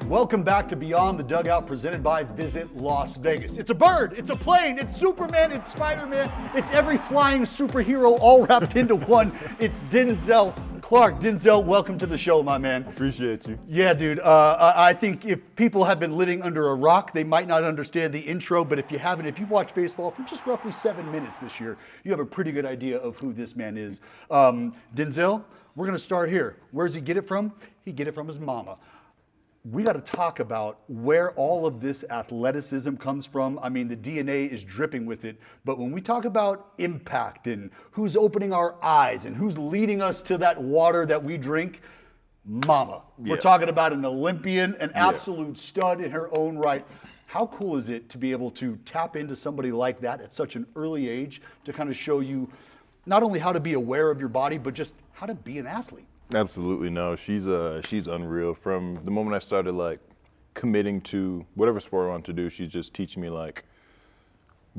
Welcome back to Beyond the Dugout, presented by Visit Las Vegas. It's a bird, it's a plane, it's Superman, it's Spider-Man, it's every flying superhero all wrapped into one. It's Denzel Clarke. Denzel, welcome to the show, my man. Appreciate you. Yeah, dude. I think if people have been living under a rock, they might not understand the intro, but if you haven't, if you've watched baseball for just roughly 7 minutes this year, you have a pretty good idea of who this man is. Denzel, we're going to start here. Where does he get it from? He get it from his mama. We got to talk about where all of this athleticism comes from. I mean, the DNA is dripping with it. But when we talk about impact and who's opening our eyes and who's leading us to that water that we drink, mama. Yeah. We're talking about an Olympian, an absolute stud in her own right. How cool is it to be able to tap into somebody like that at such an early age to kind of show you not only how to be aware of your body, but just how to be an athlete? Absolutely, no. She's unreal. From the moment I started like committing to whatever sport I want to do, she's just teaching me like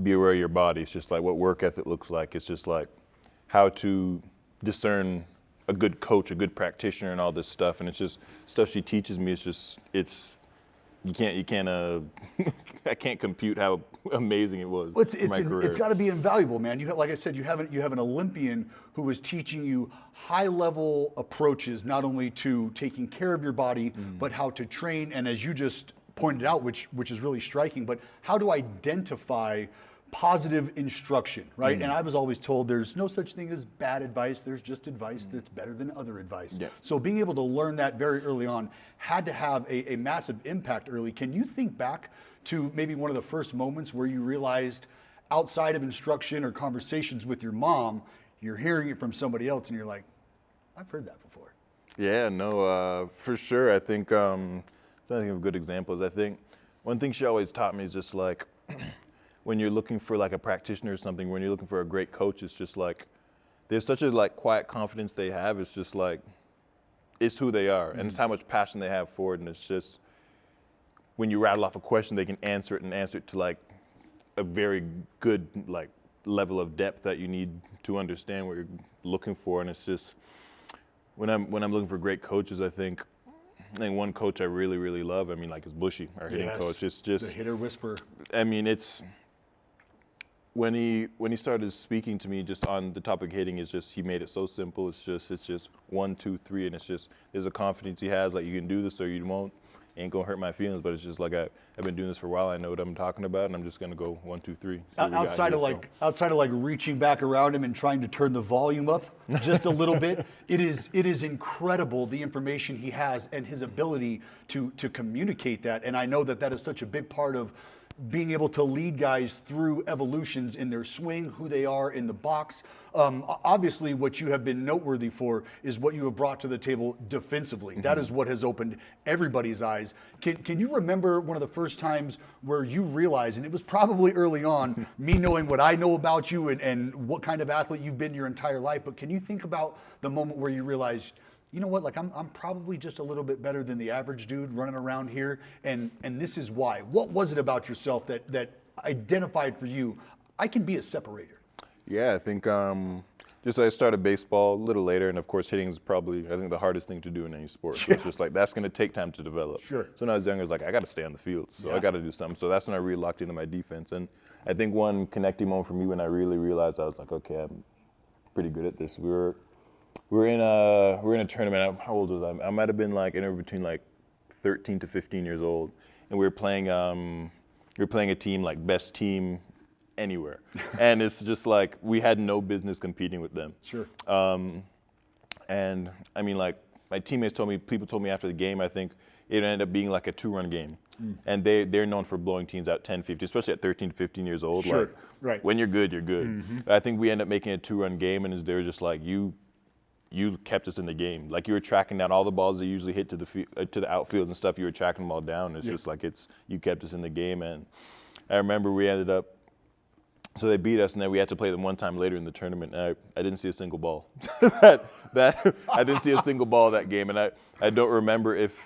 be aware of your body. It's just like what work ethic looks like. It's just like how to discern a good coach, a good practitioner, and all this stuff. And it's just stuff she teaches me. It's you can't I can't compute how amazing it was. Well, in my career. It's got to be invaluable, man. Like I said, you have an Olympian who is teaching you high-level approaches, not only to taking care of your body, but how to train. And as you just pointed out, which is really striking, but how to identify positive instruction, right? And I was always told there's no such thing as bad advice. There's just advice that's better than other advice. Yeah. So being able to learn that very early on had to have a massive impact early. Can you think back to maybe one of the first moments where you realized outside of instruction or conversations with your mom, you're hearing it from somebody else and you're like, I've heard that before? Yeah, no, for sure. I think, I think of good examples. I think one thing she always taught me is just like, when you're looking for like a practitioner or something, when you're looking for a great coach, it's just like, there's such a like quiet confidence they have. It's just like, it's who they are and it's how much passion they have for it. And it's just, when you rattle off a question, they can answer it and answer it to like a very good like level of depth that you need to understand what you're looking for. And it's just, when I'm looking for great coaches, I think one coach I really, really love, I mean, like, is Bushy, our hitting coach. It's just the hitter whisperer. I mean, it's when he started speaking to me just on the topic of hitting, it's just he made it so simple. It's just 1, 2, 3, and it's just there's a confidence he has, like you can do this or you won't. Ain't gonna hurt my feelings, but it's just like I've been doing this for a while. I know what I'm talking about, and I'm just gonna go 1, 2, 3. Outside of like reaching back around him and trying to turn the volume up just a little bit, it is incredible the information he has and his ability to communicate that. And I know that is such a big part of being able to lead guys through evolutions in their swing, who they are in the box. Obviously, what you have been noteworthy for is what you have brought to the table defensively. That is what has opened everybody's eyes. Can you remember one of the first times where you realized, and it was probably early on, me knowing what I know about you and what kind of athlete you've been your entire life, but can you think about the moment where you realized, you know what, like I'm probably just a little bit better than the average dude running around here, and this is why. What was it about yourself that identified for you, I can be a separator? Yeah, I think just I started baseball a little later, and of course hitting is probably, I think, the hardest thing to do in any sport. So it's just like, that's gonna take time to develop. Sure. So when I was younger, I was like, I gotta stay on the field, so I gotta do something. So that's when I really locked into my defense. And I think one connecting moment for me when I really realized I was like, okay, I'm pretty good at this. We were in a tournament. How old was I? I might have been like anywhere between like 13 to 15 years old, and we were playing a team like best team anywhere, and it's just like we had no business competing with them. Sure. And I mean, like my teammates told me, people told me after the game, I think it ended up being like a 2-run game, and they're known for blowing teams out 10, 15, especially at 13 to 15 years old. Sure. Like, Right. When you're good, you're good. I think we ended up making a 2-run game, and they were just like you kept us in the game. Like you were tracking down all the balls that usually hit to the outfield and stuff. You were tracking them all down. It's just like you kept us in the game. And I remember we ended up, so they beat us, and then we had to play them one time later in the tournament. And I didn't see a single ball. I didn't see a single ball that game, and I don't remember if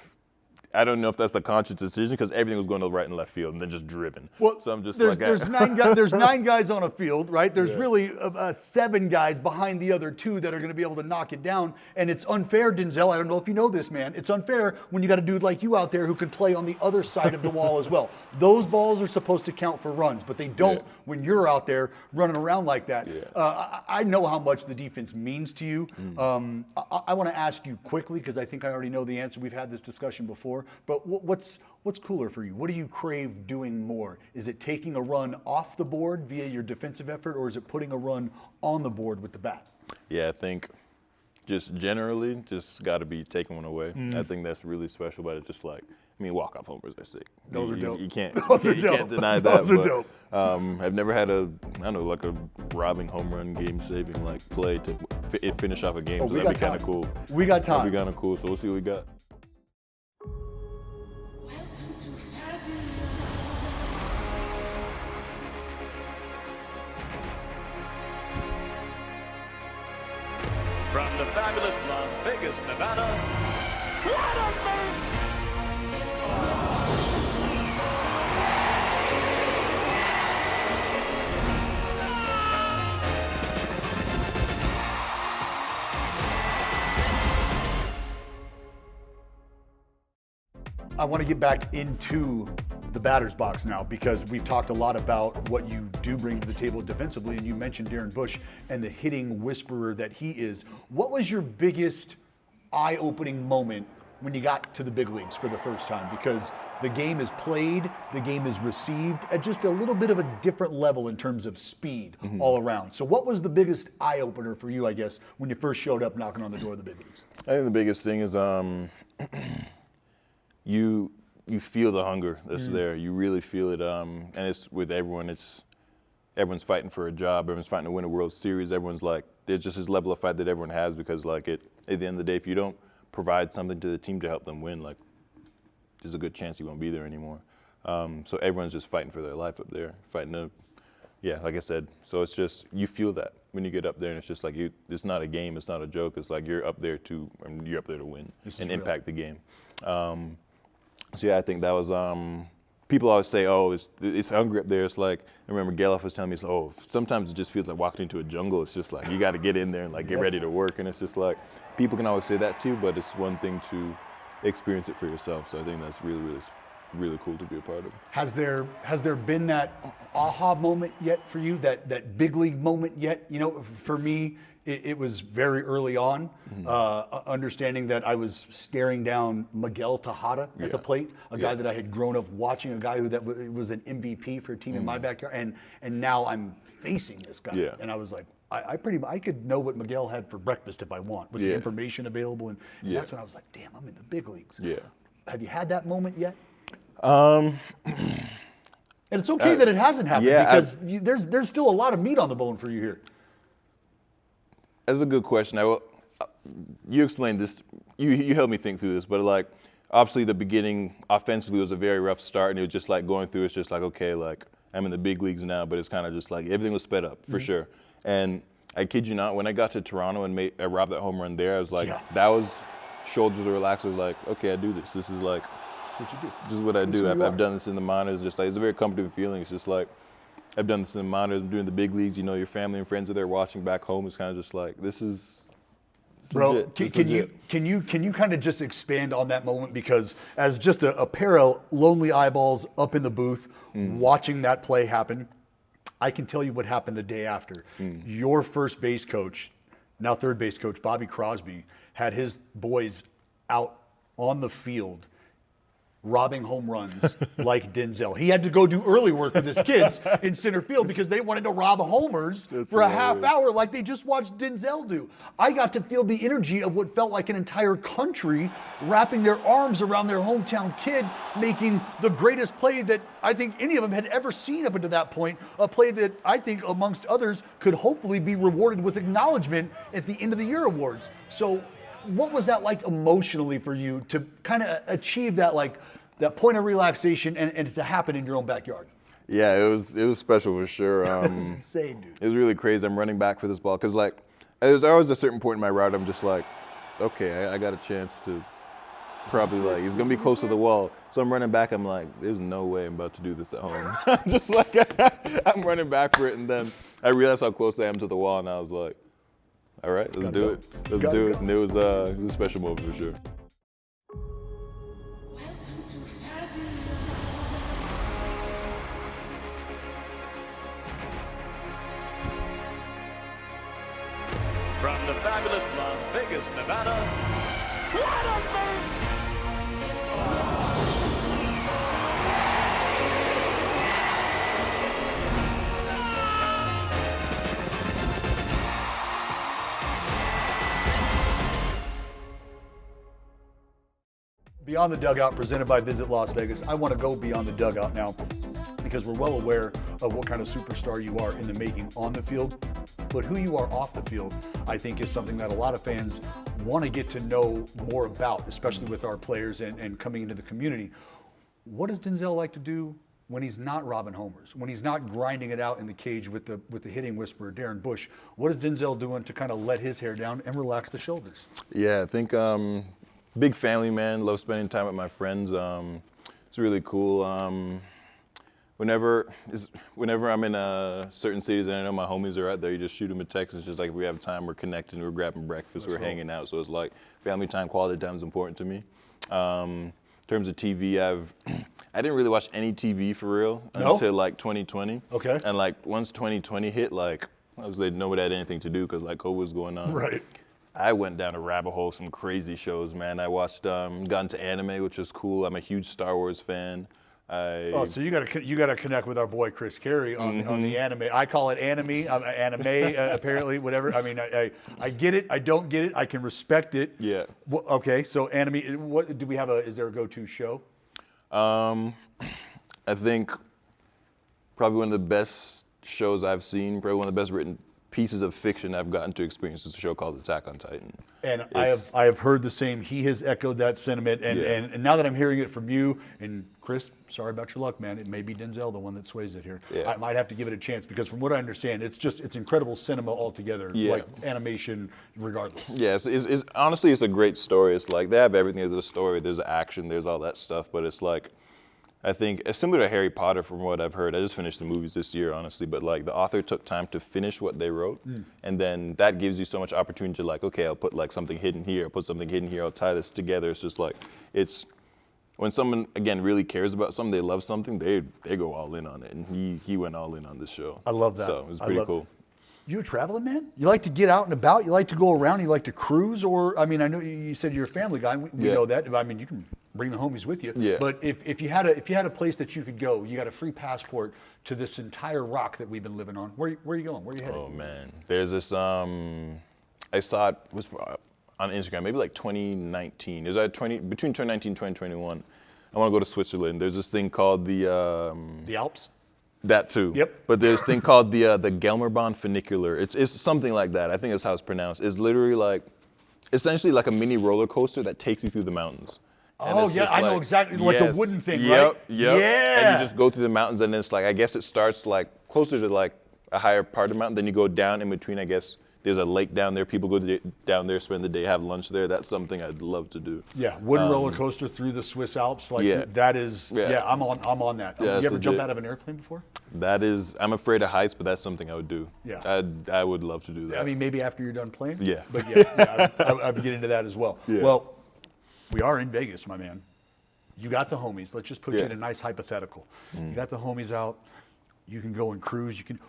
I don't know if that's a conscious decision because everything was going to right and left field and then just driven. Well, so I'm just there's 9 guys on a field, right? There's really 7 guys behind the other 2 that are going to be able to knock it down. And it's unfair, Denzel. I don't know if you know this, man. It's unfair when you got a dude like you out there who can play on the other side of the wall as well. Those balls are supposed to count for runs, but they don't when you're out there running around like that. I know how much the defense means to you. I want to ask you quickly because I think I already know the answer. We've had this discussion before, but what's cooler for you? What do you crave doing more? Is it taking a run off the board via your defensive effort, or is it putting a run on the board with the bat? Yeah, I think just generally, just got to be taking one away. I think that's really special about it. Just like, I mean, walk-off homers are sick. Those are dope. You can't, Those are you dope. can't deny that. Those are dope. I've never had like a robbing home run, game-saving like play to finish off a game. So that'd be kind of cool. We got time. That'd be kind of cool. So we'll see what we got. From the fabulous Las Vegas, Nevada, what a I want to get back into the batter's box now because we've talked a lot about what you do bring to the table defensively, and you mentioned Darren Bush and the hitting whisperer that he is. What was your biggest eye-opening moment when you got to the big leagues for the first time? Because the game is played, the game is received at just a little bit of a different level in terms of speed all around. So what was the biggest eye-opener for you, I guess, when you first showed up knocking on the door of the big leagues? I think the biggest thing is you feel the hunger that's there. You really feel it, and it's with everyone. Everyone's fighting for a job. Everyone's fighting to win a World Series. Everyone's like, there's just this level of fight that everyone has because, like, at the end of the day, if you don't provide something to the team to help them win, like, there's a good chance you won't be there anymore. So everyone's just fighting for their life up there, fighting to, like I said. So it's just, you feel that when you get up there, and it's just like, it's not a game, it's not a joke. It's like you're up there to win and impact the game. So yeah, I think that was, people always say, oh, it's hungry up there. It's like, I remember Geloff was telling me, sometimes it just feels like walking into a jungle. It's just like, you got to get in there and like get ready to work. And it's just like, people can always say that too, but it's one thing to experience it for yourself. So I think that's really, really, really cool to be a part of. Has there been that aha moment yet for you, that big league moment yet? You know, for me, it was very early on, understanding that I was staring down Miguel Tejada at the plate, a guy that I had grown up watching, a guy that was an MVP for a team in my backyard, and now I'm facing this guy, and I was like, I could know what Miguel had for breakfast if I want, with the information available, and that's when I was like, damn, I'm in the big leagues. Have you had that moment yet? And it's okay that it hasn't happened because there's still a lot of meat on the bone for you here. That's a good question. You explained this. You helped me think through this, but like, obviously the beginning offensively was a very rough start, and it was just like going through. It's just like, okay, like I'm in the big leagues now, but it's kind of just like everything was sped up for sure. And I kid you not, when I got to Toronto and I robbed that home run there, I was like, that was shoulders were relaxed. I was like, okay, I do this. This is like, that's what you do. This is what I do. I've done this in the minors. Just like, it's a very comfortable feeling. It's just like, I've done this in the minors. I'm doing the big leagues. You know, your family and friends are there watching back home. It's kind of just like, this is bro. Can you kind of just expand on that moment, because as just a pair of lonely eyeballs up in the booth watching that play happen, I can tell you what happened the day after. Your first base coach, now third base coach, Bobby Crosby, had his boys out on the field robbing home runs like Denzel. He had to go do early work with his kids in center field because they wanted to rob homers for a half hour like they just watched Denzel do. I got to feel the energy of what felt like an entire country wrapping their arms around their hometown kid, making the greatest play that I think any of them had ever seen up until that point, a play that I think, amongst others, could hopefully be rewarded with acknowledgement at the end of the year awards. So what was that like emotionally for you to kind of achieve that, like, that point of relaxation and to happen in your own backyard? Yeah, it was special for sure. It was insane, dude. It was really crazy. I'm running back for this ball because, like, there's always a certain point in my route I'm just like, okay, I got a chance to Probably like he's gonna be close to the wall. So I'm running back. I'm like, there's no way I'm about to do this at home. Just like I'm running back for it, and then I realized how close I am to the wall, and I was like, all right, let's do it. Let's do it. And it was a special moment for sure. From the fabulous Las Vegas, Nevada, what a man! Beyond the Dugout, presented by Visit Las Vegas. I want to go beyond the dugout now because we're well aware of what kind of superstar you are in the making on the field. But who you are off the field, I think, is something that a lot of fans want to get to know more about, especially with our players and coming into the community. What does Denzel like to do when he's not robbing homers, when he's not grinding it out in the cage with the hitting whisperer, Darren Bush? What is Denzel doing to kind of let his hair down and relax the shoulders? Yeah, I think big family man. Love spending time with my friends. It's really cool. Whenever I'm in certain cities and I know my homies are out there, you just shoot them a text. It's just like if we have time, we're connecting, we're grabbing breakfast, we're hanging out. So it's like family time, quality time is important to me. In terms of TV, I didn't really watch any TV for real until like 2020. Okay. And like once 2020 hit, like obviously nobody had anything to do because like COVID was going on. Right. I went down a rabbit hole of some crazy shows, man. I watched, got into anime, which was cool. I'm a huge Star Wars fan. So you gotta connect with our boy Chris Carey on the anime. I call it anime, apparently, whatever. I mean, I get it. I don't get it. I can respect it. Yeah. Okay, so anime. What do we have? Is there a go-to show? I think probably one of the best shows I've seen, probably one of the best written pieces of fiction I've gotten to experience is a show called Attack on Titan. And I have heard the same. He has echoed that sentiment. And now that I'm hearing it from you and Chris, sorry about your luck, man. It may be Denzel the one that sways it here. Yeah. I might have to give it a chance because from what I understand, it's incredible cinema altogether. Yeah. Like animation, regardless. Yeah, it's honestly it's a great story. It's like they have everything. There's a story, there's action, there's all that stuff. But it's like I think it's similar to Harry Potter from what I've heard. I just finished the movies this year, honestly, but like the author took time to finish what they wrote, and then that gives you so much opportunity to like, okay, I'll put like something hidden here, I'll put something hidden here, I'll tie this together. It's just like, it's when someone again really cares about something, they love something, they go all in on it, and he went all in on this show. I love that. So it was pretty cool. You a traveling man? You like to get out and about? You like to go around? You like to cruise? Or, I mean, I know you said you're a family guy. We know that. I mean, you can bring the homies with you. Yeah. But if you had a place that you could go, you got a free passport to this entire rock that we've been living on. Where are you going? Where are you headed? Oh man, there's this. I saw it was on Instagram, maybe like 2019. There's between 2019 and 2021. I want to go to Switzerland. There's this thing called the Alps? That too. Yep. But there's a thing called the Gelmerbahn funicular. It's something like that. I think that's how it's pronounced. It's literally like, essentially like a mini roller coaster that takes you through the mountains. And Oh it's yeah, just I know like- exactly, like yes, the wooden thing, yep, right? Yep. Yeah. And you just go through the mountains, and it's like I guess it starts like closer to like a higher part of the mountain. Then you go down in between. I guess there's a lake down there. People go down there, spend the day, have lunch there. That's something I'd love to do. Yeah, wooden roller coaster through the Swiss Alps, like Yeah. that is. Yeah. Yeah, I'm on that. Yeah, You that's ever jump legit. out of an airplane before? That is, I'm afraid of heights, but that's something I would do. Yeah. I would love to do that. I mean, maybe after you're done playing. Yeah. But yeah, I'd get into that as well. Yeah. Well, we are in Vegas, my man. You got the homies. Let's just put you Yeah. in a nice hypothetical. You got the homies out. You can go and cruise. You can.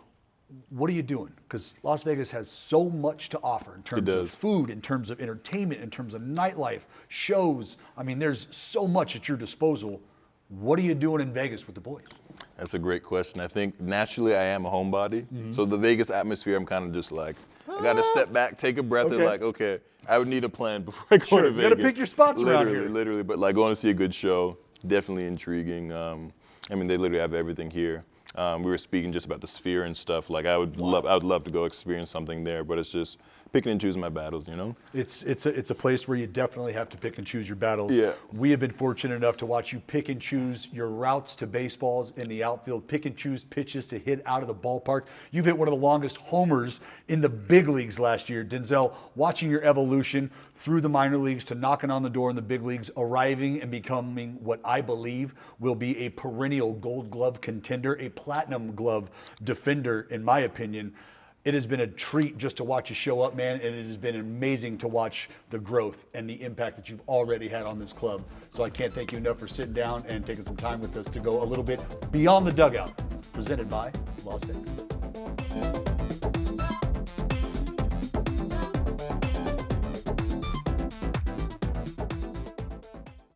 What are you doing? Because Las Vegas has so much to offer in terms of does. food, in terms of entertainment, in terms of nightlife, shows. I mean, there's so much at your disposal. What are you doing in Vegas with the boys? That's a great question. I think naturally I am a homebody. So the Vegas atmosphere, I'm kind of just like, I got to step back, take a breath, and Okay. like, okay, I would need a plan before I go Sure, to you Vegas. gotta pick your spots around here. Literally, but like going to see a good show, definitely intriguing. I mean, they literally have everything here. We were speaking just about the Sphere and stuff. Like I would love to go experience something there, but it's just picking and choosing my battles, you know? It's a place where you definitely have to pick and choose your battles. Yeah. We have been fortunate enough to watch you pick and choose your routes to baseballs in the outfield, pick and choose pitches to hit out of the ballpark. You've hit one of the longest homers in the big leagues last year. Denzel, watching your evolution through the minor leagues to knocking on the door in the big leagues, arriving and becoming what I believe will be a perennial Gold Glove contender, a Platinum Glove defender, in my opinion. It has been a treat just to watch you show up, man, and it has been amazing to watch the growth and the impact that you've already had on this club. So I can't thank you enough for sitting down and taking some time with us to go a little bit beyond the dugout, presented by Las Vegas.